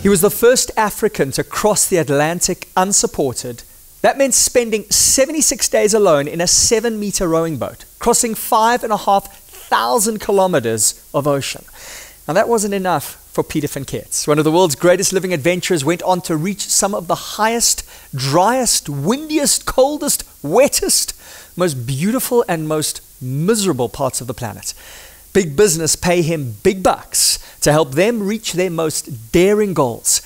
He was the first African to cross the Atlantic unsupported. That meant spending 76 days alone in a 7-meter rowing boat, crossing 5,500 kilometers of ocean. Now that wasn't enough for Peter van Kets. One of the world's greatest living adventurers went on to reach some of the highest, driest, windiest, coldest, wettest, most beautiful and most miserable parts of the planet. Big business pay him big bucks to help them reach their most daring goals.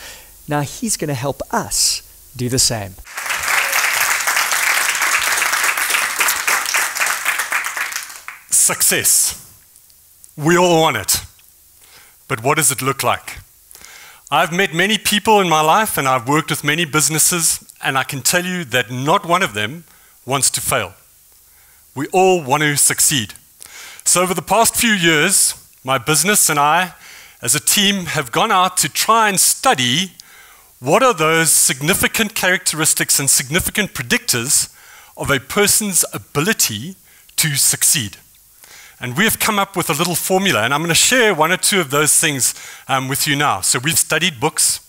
Now he's going to help us do the same. Success. We all want it. But what does it look like? I've met many people in my life and I've worked with many businesses, and I can tell you that not one of them wants to fail. We all want to succeed. So over the past few years, my business and I, as a team, have gone out to try and study what are those significant characteristics and significant predictors of a person's ability to succeed. And we have come up with a little formula, and I'm going to share one or two of those things with you now. So we've studied books,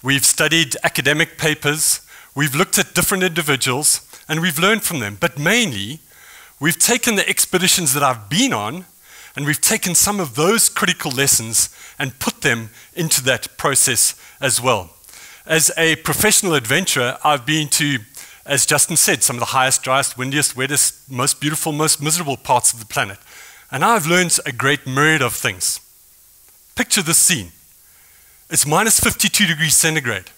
we've studied academic papers, we've looked at different individuals, and we've learned from them. But mainly, we've taken the expeditions that I've been on, and we've taken some of those critical lessons and put them into that process as well. As a professional adventurer, I've been to, as Justin said, some of the highest, driest, windiest, wettest, most beautiful, most miserable parts of the planet. And I've learned a great myriad of things. Picture this scene. It's minus 52 degrees centigrade.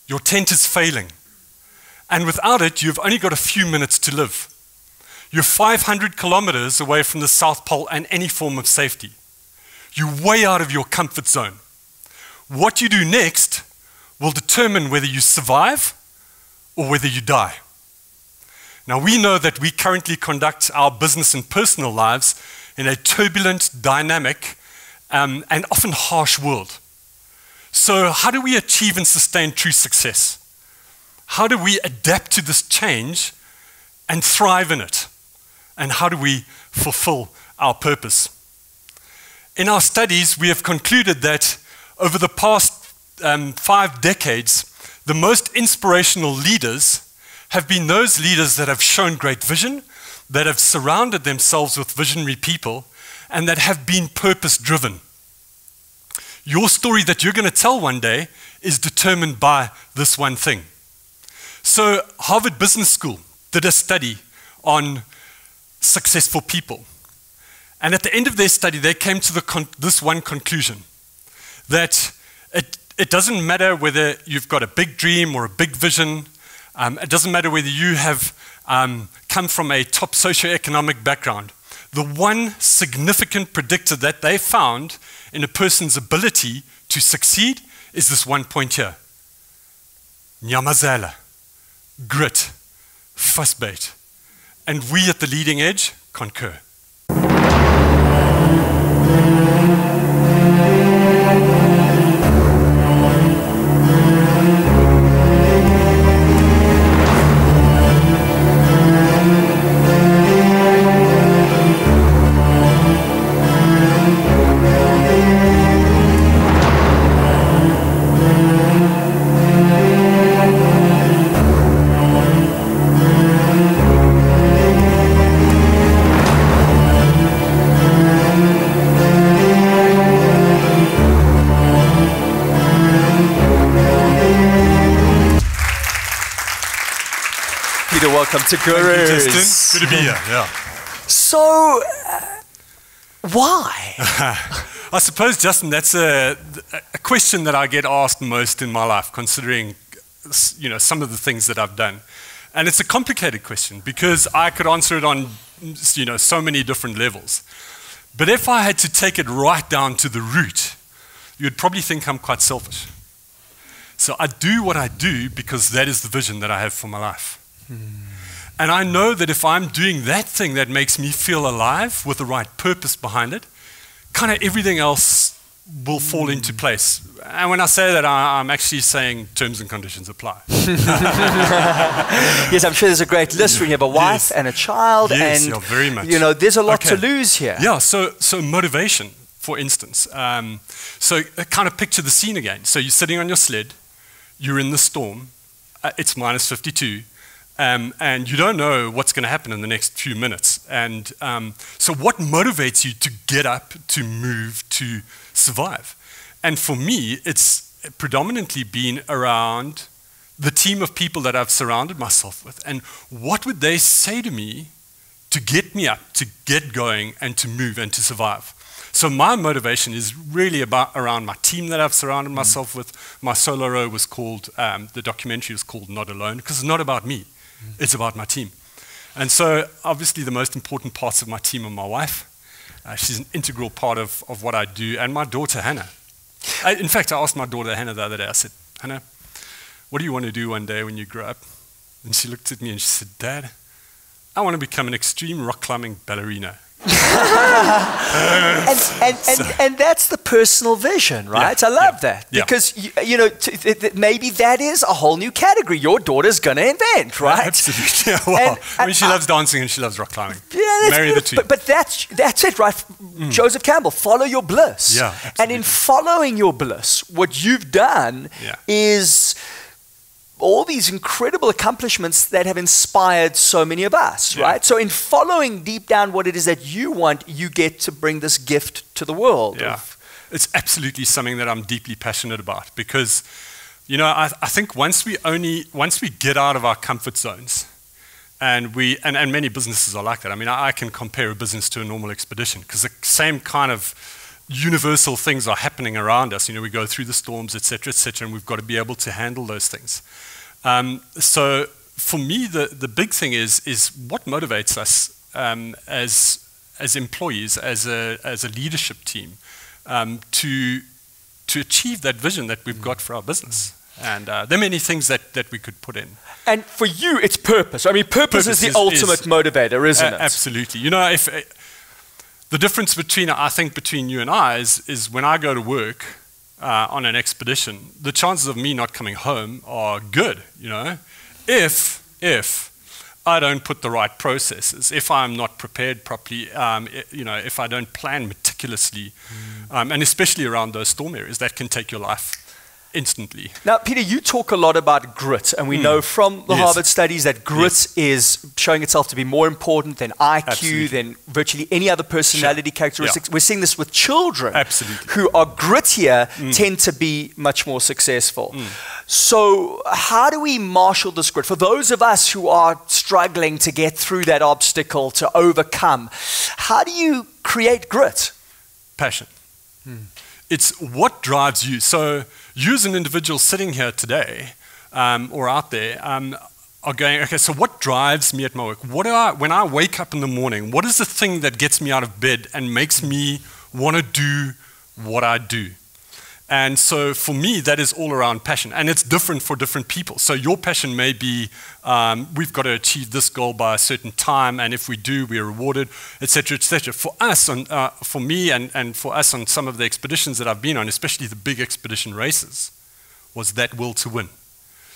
Your tent is failing. And without it, you've only got a few minutes to live. You're 500 kilometers away from the South Pole and any form of safety. You're way out of your comfort zone. What you do next will determine whether you survive or whether you die. Now, we know that we currently conduct our business and personal lives in a turbulent, dynamic, and often harsh world. So how do we achieve and sustain true success? How do we adapt to this change and thrive in it? And how do we fulfill our purpose? In our studies, we have concluded that over the past 5 decades, the most inspirational leaders have been those leaders that have shown great vision, that have surrounded themselves with visionary people, and that have been purpose-driven. Your story that you're going to tell one day is determined by this one thing. So Harvard Business School did a study on successful people. And at the end of their study, they came to this one conclusion, that it doesn't matter whether you've got a big dream or a big vision. It doesn't matter whether you have come from a top socioeconomic background. The one significant predictor that they found in a person's ability to succeed is this one point here. Nyamazela, grit, fussbait. And we at the leading edge concur. Welcome to Gurus. Thank you, Justin. Good to be here. Yeah. So, why? I suppose, Justin, that's a question that I get asked most in my life, considering some of the things that I've done. And it's a complicated question because I could answer it on so many different levels. But if I had to take it right down to the root, you'd probably think I'm quite selfish. So I do what I do because that is the vision that I have for my life. And I know that if I'm doing that thing that makes me feel alive with the right purpose behind it, kind of everything else will fall into place. And when I say that, I'm actually saying terms and conditions apply. Yes, I'm sure there's a great list when you have a wife and a child, yes, and yeah, very much. There's a lot to lose here. Yeah, so motivation. for instance. So kind of picture the scene again. So you're sitting on your sled, you're in the storm, it's minus 52, and you don't know what's going to happen in the next few minutes. And so what motivates you to get up, to move, to survive? And for me, it's predominantly been around the team of people that I've surrounded myself with. And what would they say to me to get me up, to get going, and to move and to survive? So my motivation is really around my team that I've surrounded myself with. My solo row was called, the documentary was called Not Alone, because it's not about me, it's about my team. And so obviously the most important parts of my team are my wife. She's an integral part of what I do, and my daughter, Hannah. In fact, I asked my daughter, Hannah, the other day, I said, Hannah, what do you want to do one day when you grow up? And she looked at me and she said, Dad, I want to become an extreme rock climbing ballerina. and that's the personal vision, right? I love that, because maybe that is a whole new category your daughter's going to invent, right? Absolutely. Well, I mean, she loves dancing and she loves rock climbing. Marry the two. But that's it, right? Joseph Campbell, follow your bliss. Yeah, and in following your bliss, what you've done is all these incredible accomplishments that have inspired so many of us, right? So in following deep down what it is that you want, you get to bring this gift to the world. Yeah, it's absolutely something that I'm deeply passionate about, because, I think once we get out of our comfort zones, and many businesses are like that. I mean, I can compare a business to a normal expedition, because the same kind of universal things are happening around us. We go through the storms, et cetera, and we've got to be able to handle those things. So for me, the big thing is what motivates us as employees, as a leadership team, to achieve that vision that we've got for our business. And there are many things that we could put in. And for you, it's purpose. I mean, purpose is the ultimate motivator, isn't it? Absolutely. If the difference between you and I is when I go to work on an expedition, the chances of me not coming home are good, if I don't put the right processes, if I'm not prepared properly, if I don't plan meticulously, and especially around those storm areas, that can take your life instantly. Now, Peter, you talk a lot about grit, and we know from the Harvard studies that grit is showing itself to be more important than IQ, than virtually any other personality characteristics. We're seeing this with children who are grittier tend to be much more successful. So how do we marshal this grit? For those of us who are struggling to get through that obstacle, to overcome, how do you create grit? Passion. It's what drives you. So you as an individual sitting here today or out there are going, okay, so what drives me at my work? When I wake up in the morning, what is the thing that gets me out of bed and makes me want to do what I do? And so for me, that is all around passion. And it's different for different people. So your passion may be, we've got to achieve this goal by a certain time, and if we do, we're rewarded, et cetera, et cetera. For us, for me and for us on some of the expeditions that I've been on, especially the big expedition races, was that will to win.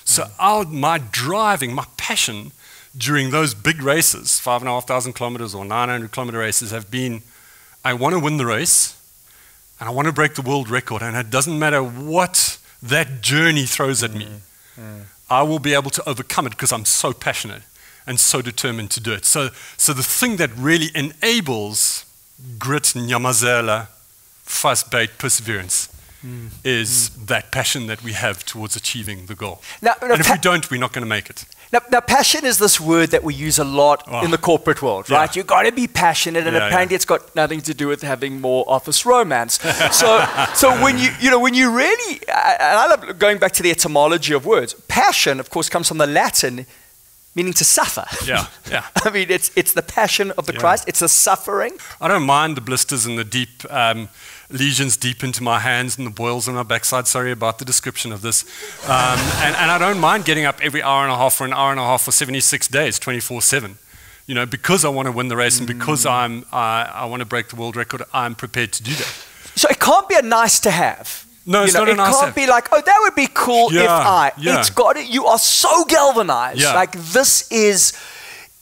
So my driving, my passion during those big races, 5,500 kilometers or 900 kilometer races, have been, I want to win the race, and I want to break the world record, and it doesn't matter what that journey throws at me. I will be able to overcome it because I'm so passionate and so determined to do it. So the thing that really enables grit, nyamazela, fast-bait perseverance is that passion that we have towards achieving the goal. Now, and if we don't, we're not going to make it. Now, passion is this word that we use a lot in the corporate world, right? You've got to be passionate, and apparently it's got nothing to do with having more office romance. So when you really, and I love going back to the etymology of words. Passion, of course, comes from the Latin, meaning to suffer. I mean, it's the passion of the Christ. It's the suffering. I don't mind the blisters and the deep lesions deep into my hands and the boils on my backside. Sorry about the description of this. And I don't mind getting up every hour and a half for 76 days, 24/7. Because I want to win the race and because I want to break the world record, I'm prepared to do that. So it can't be a nice to have. No, it's not a nice to have. It can't be like, oh, that would be cool if I. It's got it. You are so galvanized. Like this is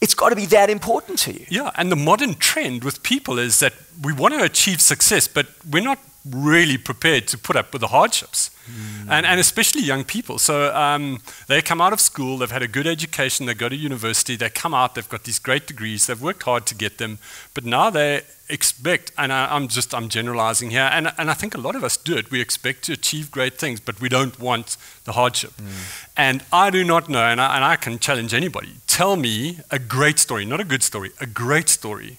it's got to be that important to you. Yeah, and the modern trend with people is that we want to achieve success, but we're not really prepared to put up with the hardships. And especially young people. So they come out of school, they've had a good education, they go to university, they come out, they've got these great degrees, they've worked hard to get them, but now they expect, and I'm generalizing here, and I think a lot of us do it, we expect to achieve great things, but we don't want the hardship. And I do not know, and I can challenge anybody, tell me a great story, not a good story, a great story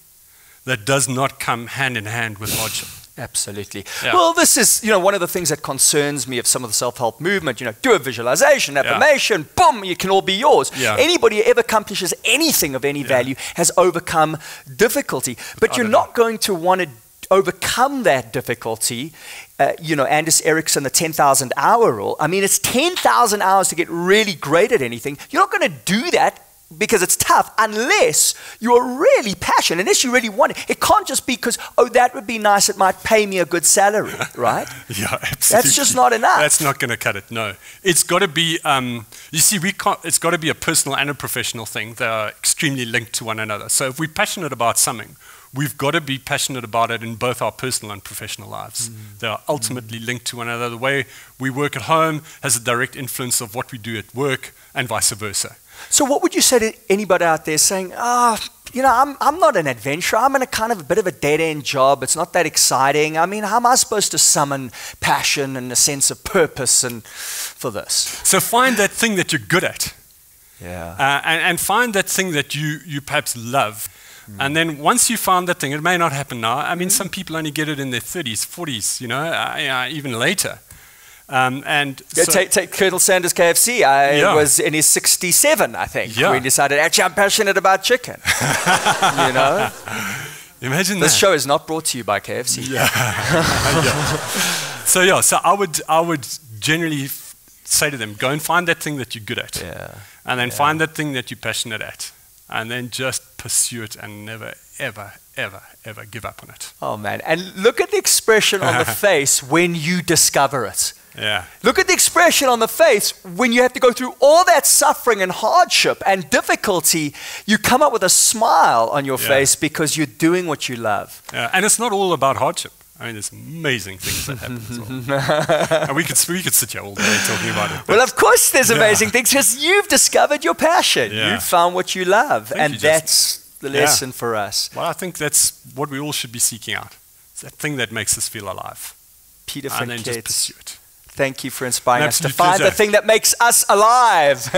that does not come hand in hand with hardship. Absolutely. Yeah. Well, this is, one of the things that concerns me of some of the self-help movement, do a visualization, affirmation, boom, it can all be yours. Yeah. Anybody who ever accomplishes anything of any value has overcome difficulty. But you're not going to want to overcome that difficulty. Anders Ericsson, the 10,000 hour rule. I mean, it's 10,000 hours to get really great at anything. You're not going to do that because it's tough unless you're really passionate, unless you really want it. It can't just be because, that would be nice, it might pay me a good salary, right? Yeah, absolutely. That's just not enough. That's not going to cut it, no. It's got to be, it's got to be a personal and a professional thing. They are extremely linked to one another. So if we're passionate about something, we've got to be passionate about it in both our personal and professional lives. They are ultimately linked to one another. The way we work at home has a direct influence of what we do at work and vice versa. So what would you say to anybody out there saying, I'm not an adventurer, I'm in a kind of a bit of a dead-end job, it's not that exciting. I mean, how am I supposed to summon passion and a sense of purpose for this? So find that thing that you're good at. Yeah. And find that thing that you perhaps love. And then once you found that thing, it may not happen now. I mean, some people only get it in their 30s, 40s, even later. Take Colonel Sanders KFC. Was in his 67, I think, when he decided, actually, I'm passionate about chicken. Imagine this that. show is not brought to you by KFC. Yeah. So I would generally say to them, go and find that thing that you're good at. And then find that thing that you're passionate at. And then just pursue it and never, ever, ever, ever give up on it. Oh, man. And look at the expression on the face when you discover it. Yeah. Look at the expression on the face when you have to go through all that suffering and hardship and difficulty. You come up with a smile on your face because you're doing what you love. Yeah. And it's not all about hardship. I mean, there's amazing things that happen as well. And we could sit here all day talking about it. Well, of course there's amazing things because you've discovered your passion. Yeah. You've found what you love. Thank you, that's the lesson for us. Well, I think that's what we all should be seeking out. It's that thing that makes us feel alive. Peter van Kets. And then just pursue it. Thank you for inspiring us to Absolute find pleasure. the thing that makes us alive.